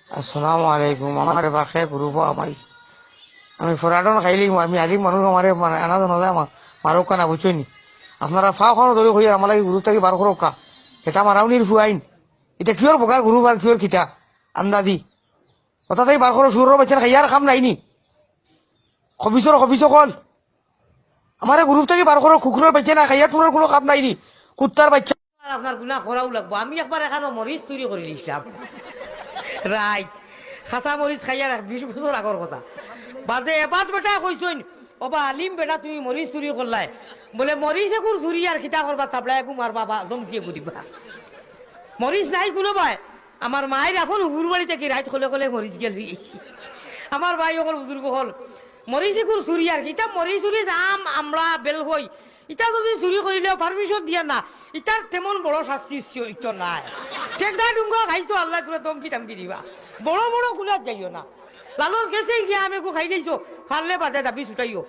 আসসালামু আলাইকুম। আমার বাসায় গ্রুপ আমারি আমি ফরাডন খাইলি আমি আলিম মানুষ আমার মানে আনা জানা যায় আমার মারক কানা বুঝছনি আপনারা ফাও খানো ধরে হই আমার লাগে গ্রুপ থেকে বার করো কা এটা মারাউনির ফুয়াইন এটা কিওর বগার গ্রুপ আর কিওর খিটা আন্দাজি কথা তাই বার করো সুর বাচ্চা খাইয়ার খাম নাইনি খবিসর কল আমার গ্রুপ থেকে বার করো কুকুরের বাচ্চা না খাইয়া তোমার কোনো কাম নাইনি কুত্তার বাচ্চা আপনার গুণা করাও লাগবো। আমি একবার এখানে মরিচ চুরি করে নিয়েছিলাম, রাইট? খাসা মরিচ খাইয়া 20 বছর আগর কথা। বাদে এবার বেটা কইসইন ওবা আলিম বেটা তুমি মরিচ চুরি করলাই, বলে মরিচ একুর চুরি আর খিতা করবা তাবলা একু মার বাবা দমকিয়ে গুদিবা। মরিচ নাই কোনো ভাই। আমার মায়ের এখন হুর বাড়ি থেকে রাইত হলে হলে মরিচ গেল গেছি। আমার ভাই অকল বুজুর্গ হল মরিচ একুর চুরি আর কি ইটা মরিচ চুরি দাম আমরা বেল হই ইটা যদি চুরি করিলেও পারমিশন দিয়া না, ইটার তেমন বড় শাস্তি ইচ্ছ নাই। টেকদা ডুঙ্গা খাইছো আল্লাহ তোরা দমকি টামকি দিবা, বড় বড় গুলাত যাইও না। লালচ গেছে গিয়া আমি খাই দিয়েছো, ফারলে বাদে দাবি ছুটাইও।